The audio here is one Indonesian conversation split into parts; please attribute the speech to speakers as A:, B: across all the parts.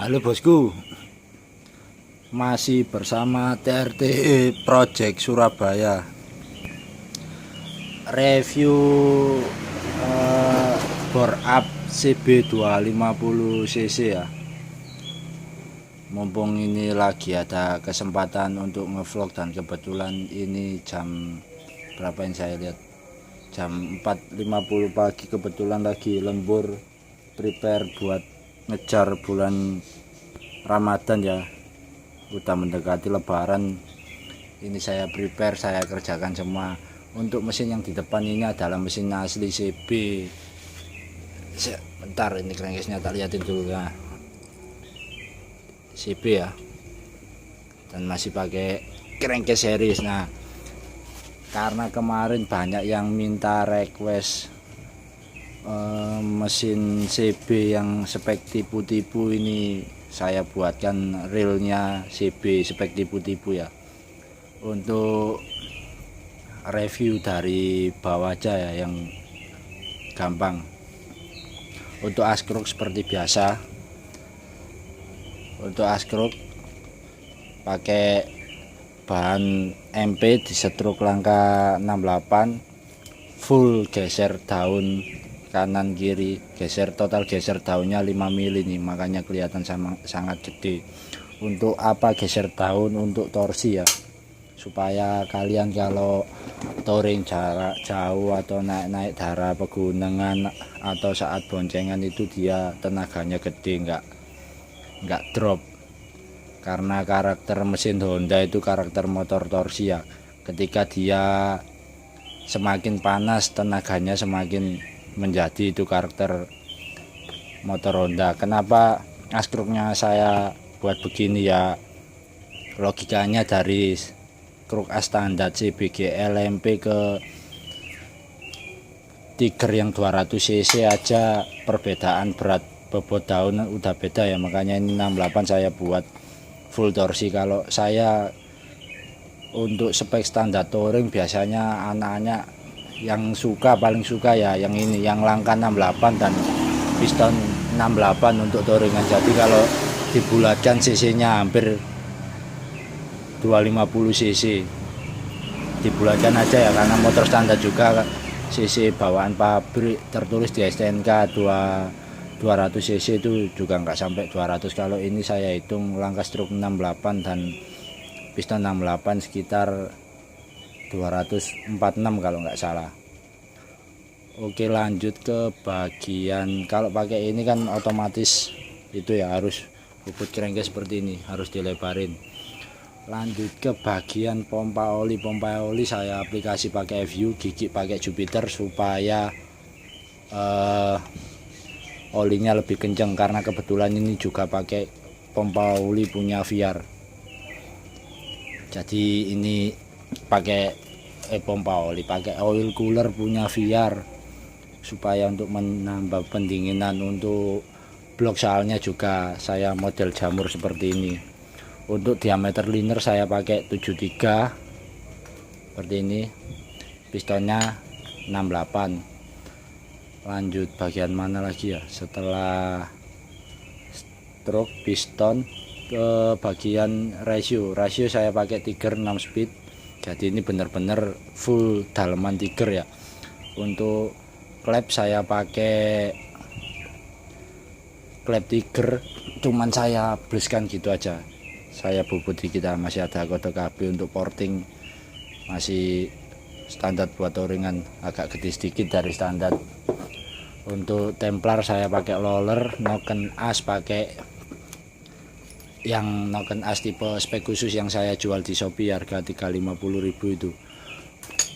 A: Halo bosku, masih bersama TRT Project Surabaya. Review bore up CB250cc ya. Mumpung ini lagi ada kesempatan untuk ngevlog dan kebetulan ini jam berapa yang saya lihat, jam 4.50 pagi, kebetulan lagi lembur, prepare buat ngejar bulan Ramadan ya, udah mendekati lebaran. Ini saya prepare, saya kerjakan semua. Untuk mesin yang di depan ini adalah mesin asli CB. Bentar, ini crankcase-nya tak liatin dulu ya, CB ya, dan masih pakai crankcase series. Nah, karena kemarin banyak yang minta request mesin CB yang spek tipu-tipu, ini saya buatkan reelnya CB spek tipu-tipu ya. Untuk review dari bawah aja ya, yang gampang. Untuk askruk seperti biasa, untuk askruk pakai bahan MP disetruk langkah 68, full geser daun kanan kiri, total geser daunnya 5 mili nih, makanya kelihatan sangat gede. Untuk apa geser daun? Untuk torsi ya, supaya kalian kalau touring jarak jauh atau naik daerah pegunungan atau saat boncengan itu dia tenaganya gede, nggak drop. Karena karakter mesin Honda itu karakter motor torsi ya, ketika dia semakin panas tenaganya semakin menjadi, itu karakter motor Honda. Kenapa askruknya saya buat begini ya, logikanya dari kruk as standar CBG LMP ke Tiger yang 200 cc aja perbedaan berat bobot daun udah beda ya, makanya ini 68 saya buat full torsi. Kalau saya untuk spek standar touring biasanya anak-anak yang paling suka ya yang ini, yang langkah 68 dan piston 68 untuk touringan. Jadi kalau dibulatkan cc nya hampir 250 cc, dibulatkan aja ya, karena motor standar juga cc bawaan pabrik tertulis di STNK 200 cc itu juga nggak sampai 200. Kalau ini saya hitung langkah stroke 68 dan piston 68 sekitar 246 kalau nggak salah. Oke, lanjut ke bagian, kalau pakai ini kan otomatis itu ya harus bubut crankcase seperti ini, harus dilebarin. Lanjut ke bagian pompa oli. Saya aplikasi pakai FU, gigi pakai Jupiter supaya olinya lebih kencang, karena kebetulan ini juga pakai pompa oli punya VR. Jadi ini pakai pompa oli pakai oil cooler punya VR supaya untuk menambah pendinginan. Untuk blok soalnya juga saya model jamur seperti ini. Untuk diameter liner saya pakai 73 seperti ini, pistonnya 68. Lanjut bagian mana lagi ya, setelah stroke piston ke bagian ratio saya pakai Tiger 6 speed. Jadi ini benar-benar full daleman Tiger ya. Untuk klep saya pakai klep Tiger, cuman saya bleskan gitu aja, saya bubut dikit, masih ada kode KB. Untuk porting masih standar buat touringan, agak gede sedikit dari standar. Untuk templar saya pakai roller, noken as pakai yang noken as tipe spek khusus yang saya jual di Shopee harga 350.000 itu.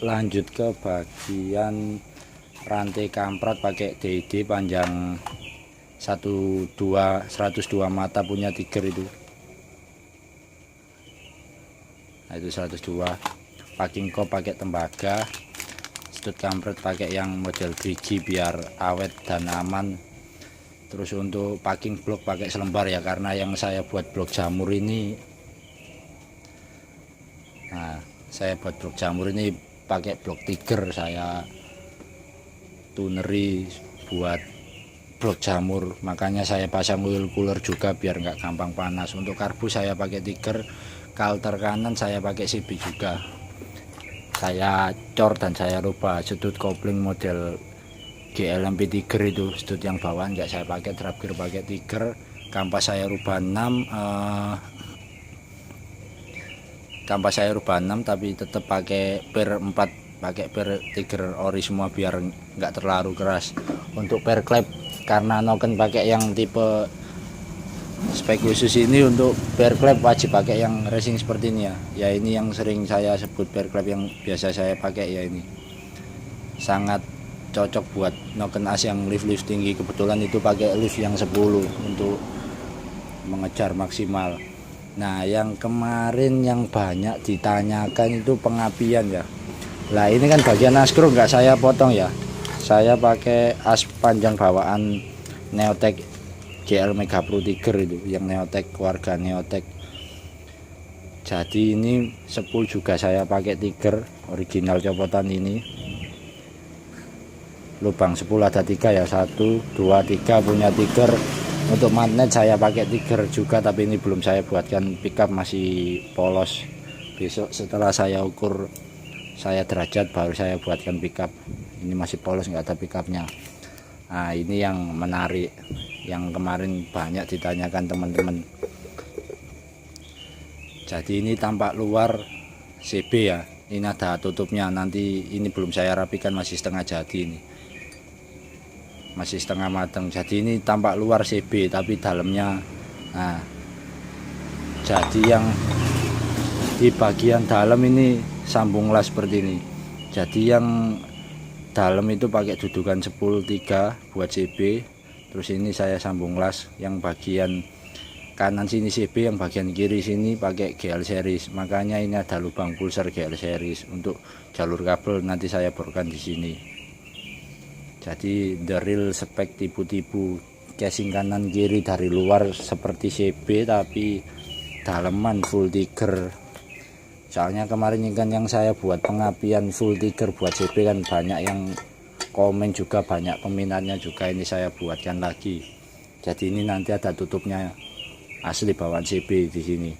A: Lanjut ke bagian rantai kamprat pakai DD panjang 102 mata punya Tiger itu. Nah, itu 102. Packing kop pakai tembaga, stud kampret pakai yang model gerigi biar awet dan aman. Terus untuk packing blok pakai selembar ya, karena yang saya buat blok jamur ini, pakai blok Tiger, saya tuneri buat blok jamur, makanya saya pasang oil cooler juga biar nggak gampang panas. Untuk karbu saya pakai Tiger, kalter kanan saya pakai CB juga. Saya cor dan saya rubah sudut kopling model GLMP Tiger itu, sudut yang bawah nggak saya pakai, trap gear pakai Tiger. Kampas saya rubah 6, kampas saya rubah 6 tapi tetap pakai per 4, pakai per Tiger ori semua biar nggak terlalu keras. Untuk per klep karena noken pakai yang tipe spek khusus ini, untuk per klep wajib pakai yang racing seperti ini ya. Ya ini yang sering saya sebut per klep yang biasa saya pakai ya, ini sangat cocok buat noken as yang lift tinggi. Kebetulan itu pakai lift yang 10 untuk mengejar maksimal. Nah yang kemarin yang banyak ditanyakan itu pengapian ya. Lah ini kan bagian askro nggak saya potong ya, saya pakai as panjang bawaan Neotech GL Mega Pro Tiger itu, yang Neotech, keluarga Neotech. Jadi ini spool juga saya pakai Tiger original copotan ini. Lubang spool ada 3 ya, 1, 2, 3 punya Tiger. Untuk magnet saya pakai Tiger juga, tapi ini belum saya buatkan pickup, masih polos. Besok setelah saya ukur saya derajat baru saya buatkan pickup. Ini masih polos, nggak ada pickupnya. Nah ini yang menarik, yang kemarin banyak ditanyakan teman-teman. Jadi ini tampak luar CB ya, ini ada tutupnya, nanti ini belum saya rapikan, masih setengah jadi ini, masih setengah matang. Jadi ini tampak luar CB tapi dalamnya. Nah jadi yang di bagian dalam ini sambung las seperti ini. Jadi yang dalam itu pakai dudukan spool 3 buat CB, terus ini saya sambung las. Yang bagian kanan sini CB, yang bagian kiri sini pakai GL series, makanya ini ada lubang pulser GL series. Untuk jalur kabel nanti saya borkan di sini. Jadi the real spek tipu-tipu, casing kanan kiri dari luar seperti CB tapi daleman full Tiger. Soalnya kemarin kan yang saya buat pengapian full Tiger buat CB kan banyak yang komen juga, banyak peminatnya juga, ini saya buatkan lagi. Jadi ini nanti ada tutupnya asli bawaan CB di sini.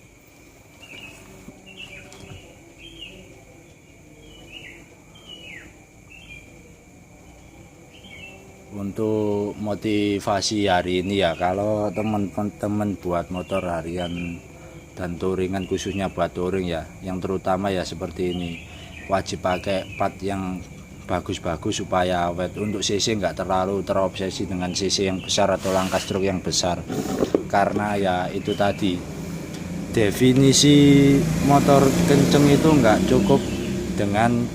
A: Untuk motivasi hari ini ya, kalau teman-teman buat motor harian dan touringan, khususnya buat touring ya, yang terutama ya seperti ini, wajib pakai part yang bagus-bagus supaya awet. Untuk CC nggak terlalu terobsesi dengan CC yang besar atau langkah stroke yang besar, karena ya itu tadi, definisi motor kenceng itu nggak cukup dengan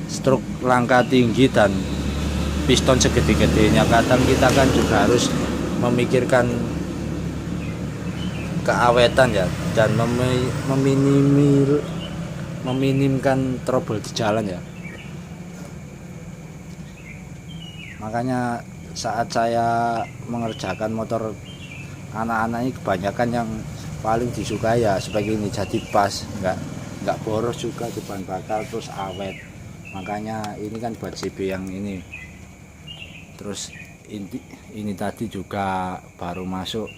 A: stroke langkah tinggi dan piston segede-gedenya. Kadang kita kan juga harus memikirkan keawetan ya, dan meminimkan trouble di jalan ya. Makanya saat saya mengerjakan motor anak-anak ini, kebanyakan yang paling disukai ya seperti ini, jadi pas, nggak boros juga di bahan bakar, terus awet. Makanya ini kan buat CB yang ini. Terus ini tadi juga baru masuk,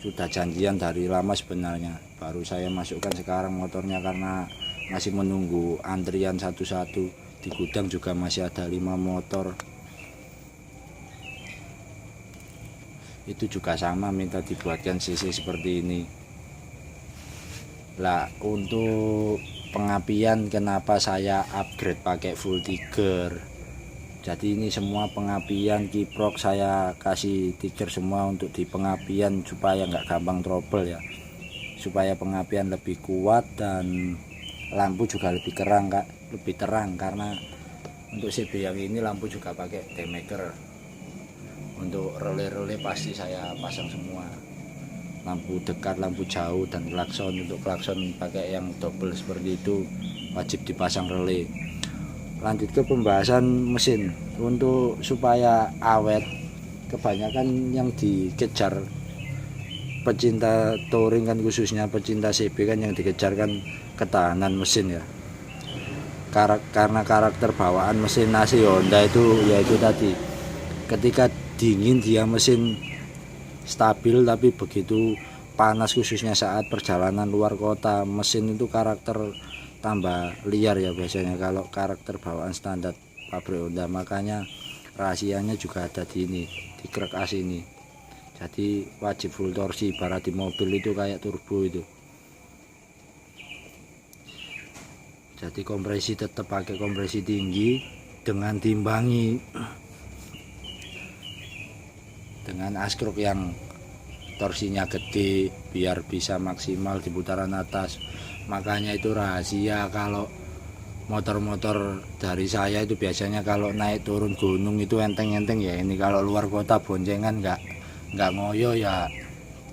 A: sudah janjian dari lama sebenarnya, baru saya masukkan sekarang motornya karena masih menunggu antrian satu-satu. Di gudang juga masih ada 5 motor, itu juga sama minta dibuatkan CC seperti ini. Lah untuk pengapian kenapa saya upgrade pakai full Tiger, jadi ini semua pengapian kiprok saya kasih Tiger semua untuk di pengapian supaya nggak gampang trouble ya, supaya pengapian lebih kuat dan lampu juga lebih terang karena untuk CB yang ini lampu juga pakai daymaker. Untuk relay pasti saya pasang semua, lampu dekat, lampu jauh, dan klakson. Untuk klakson pakai yang double seperti itu, wajib dipasang relay. Lanjut ke pembahasan mesin. Untuk supaya awet, kebanyakan yang dikejar pecinta touring kan, khususnya pecinta CB kan, yang dikejar kan ketahanan mesin ya. karena karakter bawaan mesin nasi Honda itu yaitu tadi, ketika dingin dia mesin stabil, tapi begitu panas khususnya saat perjalanan luar kota mesin itu karakter tambah liar ya biasanya kalau karakter bawaan standar pabrik Honda. Makanya rahasianya juga ada di ini, di krek as ini. Jadi wajib full torsi, ibarat di mobil itu kayak turbo itu. Jadi kompresi tetap pakai kompresi tinggi dengan timbangi dengan askruk yang torsinya gede biar bisa maksimal di putaran atas. Makanya itu rahasia kalau motor-motor dari saya itu biasanya kalau naik turun gunung itu enteng-enteng ya. Ini kalau luar kota boncengan nggak ngoyo ya.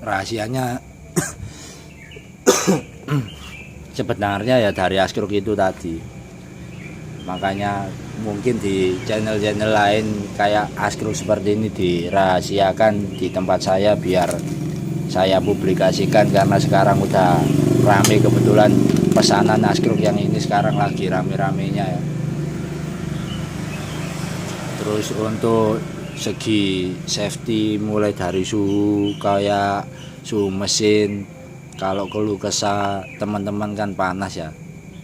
A: Rahasianya sebenarnya ya dari askruk itu tadi. Makanya mungkin di channel-channel lain kayak askruk seperti ini dirahasiakan di tempat saya biar saya publikasikan, karena sekarang udah rame kebetulan pesanan askruk yang ini sekarang lagi rame-ramenya ya. Terus untuk segi safety mulai dari suhu kayak suhu mesin, kalau keluh kesah teman-teman kan panas ya,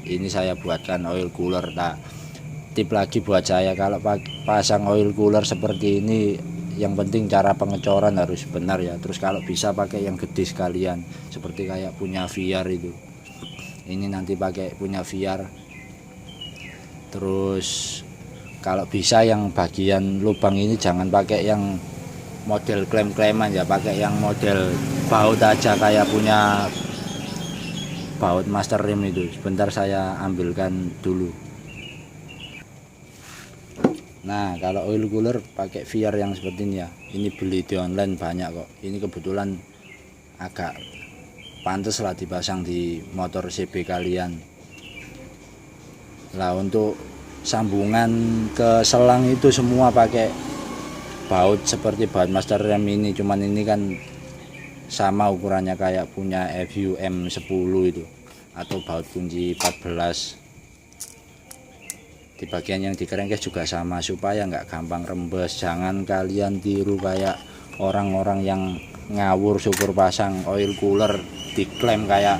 A: ini saya buatkan oil cooler. Nah, tip lagi buat saya kalau pasang oil cooler seperti ini, yang penting cara pengecoran harus benar ya. Terus kalau bisa pakai yang gede sekalian seperti kayak punya VR itu. Ini nanti pakai punya VR. Terus kalau bisa yang bagian lubang ini jangan pakai yang model klaim-klaiman ya, pakai yang model baut aja kayak punya baut master rim itu. Sebentar saya ambilkan dulu. Nah, kalau oil cooler pakai VR yang seperti ini ya, ini beli di online banyak kok. Ini kebetulan agak pantas lah dipasang di motor CB kalian. Lah untuk sambungan ke selang itu semua pakai baut seperti baut master rim ini, cuman ini kan sama ukurannya kayak punya FU M10 itu atau baut kunci 14. Di bagian yang dikerengkes juga sama supaya nggak gampang rembes. Jangan kalian tiru kayak orang-orang yang ngawur syukur pasang oil cooler diklaim kayak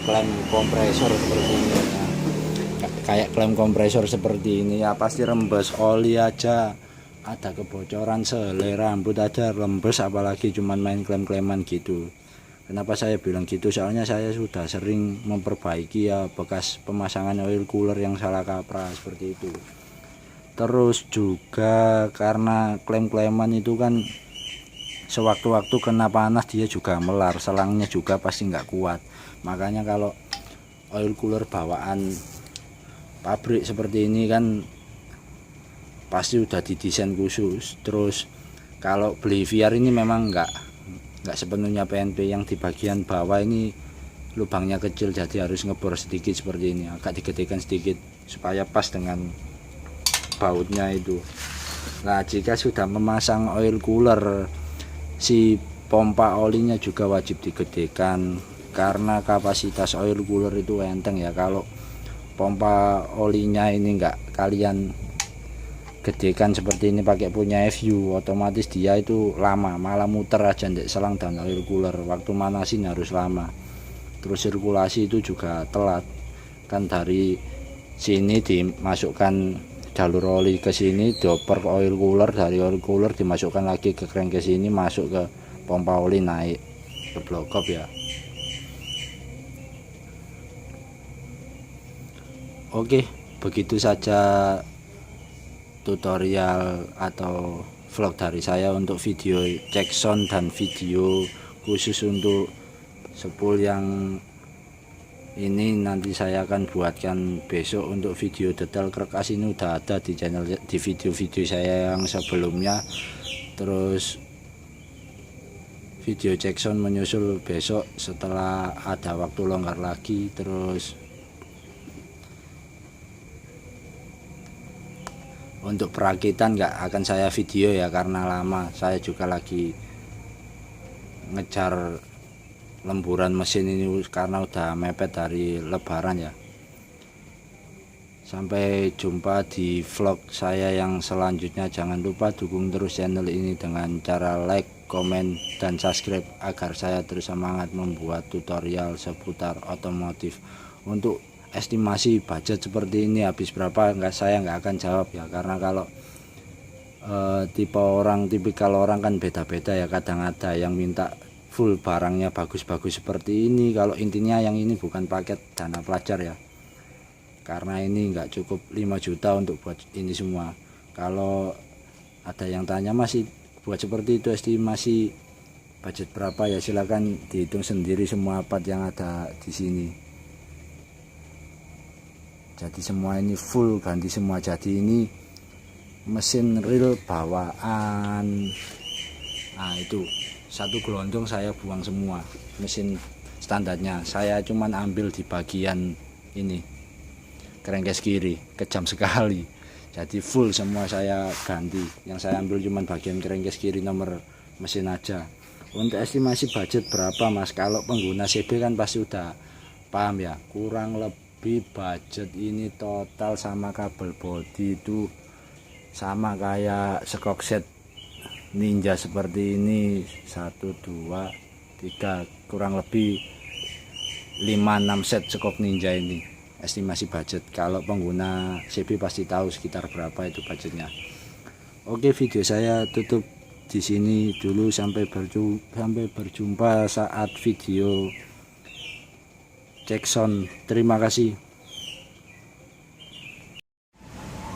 A: klaim kompresor seperti ini ya. Kayak klaim kompresor seperti ini ya pasti rembes. Oli aja ada kebocoran, selai rambut aja rembes, apalagi cuman main klaim-klaiman gitu. Kenapa saya bilang gitu? Soalnya saya sudah sering memperbaiki ya bekas pemasangan oil cooler yang salah kaprah seperti itu. Terus juga karena klaim-klaiman itu kan sewaktu-waktu kena panas dia juga melar, selangnya juga pasti nggak kuat. Makanya kalau oil cooler bawaan pabrik seperti ini kan pasti udah didesain khusus. Terus kalau beli VR ini memang nggak sepenuhnya PNP, yang di bagian bawah ini lubangnya kecil jadi harus ngebor sedikit seperti ini, agak digedekan sedikit supaya pas dengan bautnya itu. Nah, jika sudah memasang oil cooler, si pompa olinya juga wajib digedekan karena kapasitas oil cooler itu enteng ya. Kalau pompa olinya ini enggak kalian gedekan seperti ini pakai punya FU, otomatis dia itu lama, malah muter aja ndek selang dan oil cooler. Waktu manasin harus lama. Terus sirkulasi itu juga telat. Kan dari sini dimasukkan jalur oli ke sini, dioper ke oil cooler, dari oil cooler dimasukkan lagi ke crankcase ini, masuk ke pompa oli, naik ke blokop ya. Oke, begitu saja tutorial atau vlog dari saya untuk video cek sound dan video khusus untuk spool yang ini nanti saya akan buatkan besok. Untuk video detail krek as ini udah ada di channel, di video-video saya yang sebelumnya. Terus video cek sound menyusul besok setelah ada waktu longgar lagi. Terus untuk perakitan nggak akan saya video ya karena lama. Saya juga lagi ngejar lemburan mesin ini karena udah mepet dari lebaran ya. Sampai jumpa di vlog saya yang selanjutnya. Jangan lupa dukung terus channel ini dengan cara like, komen, dan subscribe agar saya terus semangat membuat tutorial seputar otomotif. Untuk estimasi budget seperti ini habis berapa saya nggak akan jawab ya, karena kalau tipikal orang kan beda-beda ya. Kadang ada yang minta full barangnya bagus-bagus seperti ini. Kalau intinya yang ini bukan paket dana pelajar ya, karena ini nggak cukup 5 juta untuk buat ini semua. Kalau ada yang tanya masih buat seperti itu estimasi budget berapa, ya silakan dihitung sendiri semua part yang ada di sini. Jadi semua ini full ganti semua. Jadi ini mesin real bawaan. Nah itu satu gelondong saya buang semua. Mesin standarnya saya cuman ambil di bagian ini, kerengkes kiri, kejam sekali. Jadi full semua saya ganti. Yang saya ambil cuman bagian kerengkes kiri, nomor mesin aja. Untuk estimasi budget berapa mas, kalau pengguna CB kan pasti udah paham ya. Kurang lebih budget ini total sama kabel body itu sama kayak skok set Ninja seperti ini, 1, 2, 3, kurang lebih 5-6 set skok Ninja ini. Estimasi budget kalau pengguna CB pasti tahu sekitar berapa itu budgetnya. Oke, video saya tutup di sini dulu. Sampai berjumpa saat video cek sound. Terima kasih.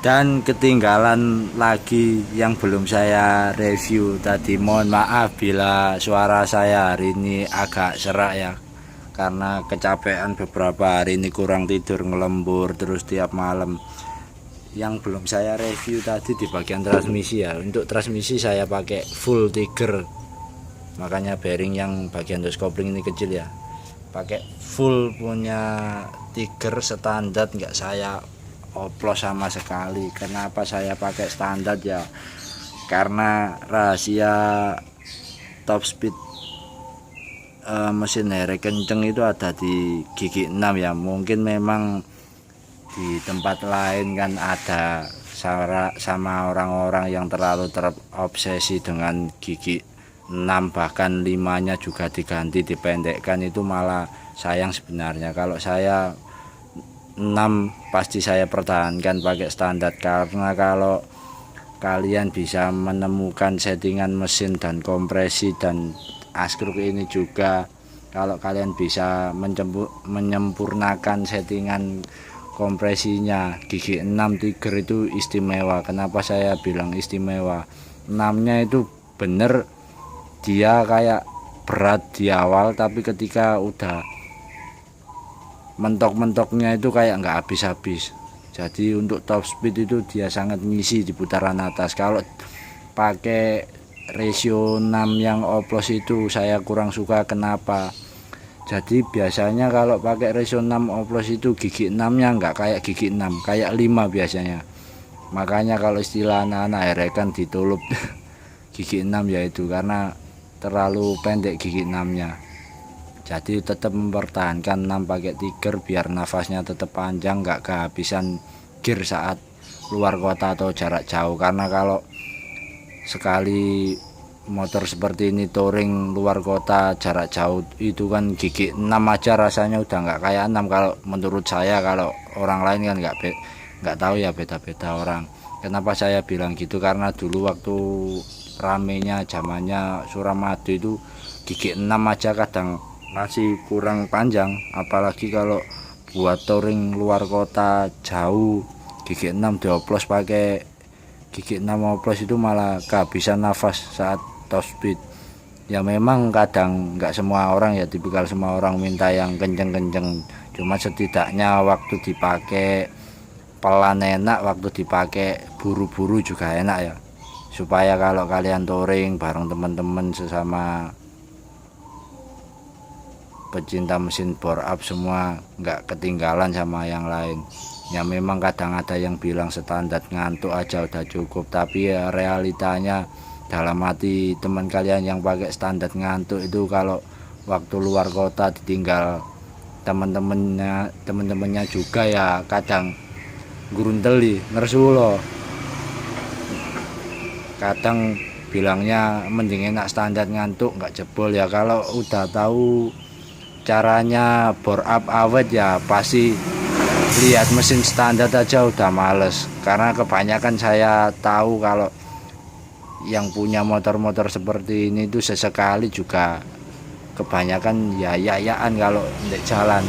A: Dan ketinggalan lagi yang belum saya review tadi, mohon maaf bila suara saya hari ini agak serak ya, karena kecapean beberapa hari ini, kurang tidur, ngelembur terus tiap malam. Yang belum saya review tadi di bagian transmisi ya. Untuk transmisi saya pakai full Tiger, makanya bearing yang bagian dos kopling ini kecil ya. Pakai full punya Tiger standar, nggak saya oplos sama sekali. Kenapa saya pakai standar ya, karena rahasia top speed mesin herek kenceng itu ada di gigi 6 ya. Mungkin memang di tempat lain kan ada sama orang-orang yang terlalu terobsesi dengan gigi 6, bahkan 5-nya juga diganti, dipendekkan. Itu malah sayang sebenarnya. Kalau saya 6 pasti saya pertahankan pakai standar, karena kalau kalian bisa menemukan settingan mesin dan kompresi dan askruk ini juga, kalau kalian bisa menyempurnakan settingan kompresinya, gigi 6 Tiger itu istimewa. Kenapa saya bilang istimewa? 6-nya itu bener, dia kayak berat di awal, tapi ketika udah mentok-mentoknya itu kayak nggak habis-habis. Jadi untuk top speed itu dia sangat ngisi di putaran atas. Kalau pakai ratio 6 yang oplos itu saya kurang suka. Kenapa? Jadi biasanya kalau pakai ratio 6 oplos itu gigi 6-nya nggak kayak gigi 6, kayak 5 biasanya. Makanya kalau istilah anak-anak erekan ditulup gigi 6 yaitu karena terlalu pendek gigi 6-nya. Jadi tetap mempertahankan 6 pakai Tiger biar nafasnya tetap panjang, nggak kehabisan gear saat luar kota atau jarak jauh. Karena kalau sekali motor seperti ini touring luar kota jarak jauh itu kan gigi 6 aja rasanya udah nggak kayak 6 kalau menurut saya. Kalau orang lain kan nggak tahu ya, beda-beda orang. Kenapa saya bilang gitu? Karena dulu waktu ramenya zamannya Suramadu itu gigi 6 aja kadang masih kurang panjang, apalagi kalau buat touring luar kota jauh gigi 6 dioplos pakai gigi 6 oplos itu malah kehabisan nafas saat top speed. Ya memang kadang nggak semua orang ya, tipikal semua orang minta yang kenceng-kenceng, cuma setidaknya waktu dipakai pelan enak, waktu dipakai buru-buru juga enak ya, supaya kalau kalian touring bareng teman-teman sesama pecinta mesin bore up semua nggak ketinggalan sama yang lain. Ya memang kadang ada yang bilang standar ngantuk aja udah cukup, tapi ya realitanya dalam hati teman kalian yang pakai standar ngantuk itu kalau waktu luar kota ditinggal teman-temannya juga ya kadang grunteli ngersulo. Kadang bilangnya mending enak standar ngantuk nggak jebol ya. Kalau udah tahu caranya bore up awet ya pasti lihat mesin standar aja udah males, karena kebanyakan saya tahu kalau yang punya motor-motor seperti ini tuh sesekali juga kebanyakan ya yayaan kalau di jalan,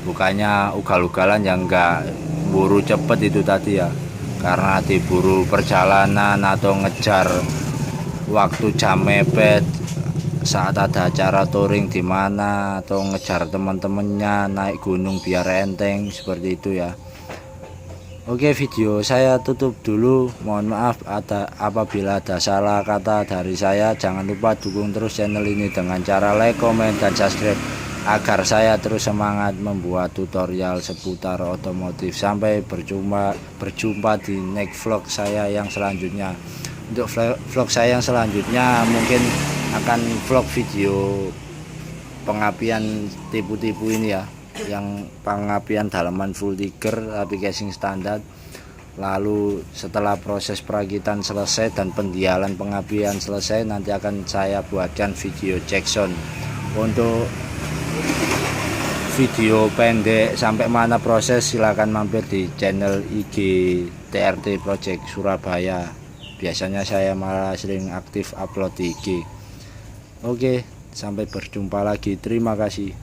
A: bukannya ugal-ugalan yang enggak buru cepet itu tadi ya, karena diburu perjalanan atau ngejar waktu jam mepet saat ada acara touring di mana, atau ngejar teman-temannya naik gunung biar enteng seperti itu ya. Oke, video saya tutup dulu. Mohon maaf apabila ada salah kata dari saya. Jangan lupa dukung terus channel ini dengan cara like, komen, dan subscribe agar saya terus semangat membuat tutorial seputar otomotif. Sampai berjumpa di next vlog saya yang selanjutnya. Untuk vlog saya yang selanjutnya mungkin akan vlog video pengapian tipu-tipu ini ya, yang pengapian dalaman full tiger tapi casing standar. Lalu setelah proses perakitan selesai dan pendialan pengapian selesai, nanti akan saya buatkan video Jackson. Untuk video pendek sampai mana proses, silahkan mampir di channel IG TRT Project Surabaya. Biasanya saya malah sering aktif upload di IG. Oke, sampai berjumpa lagi. Terima kasih.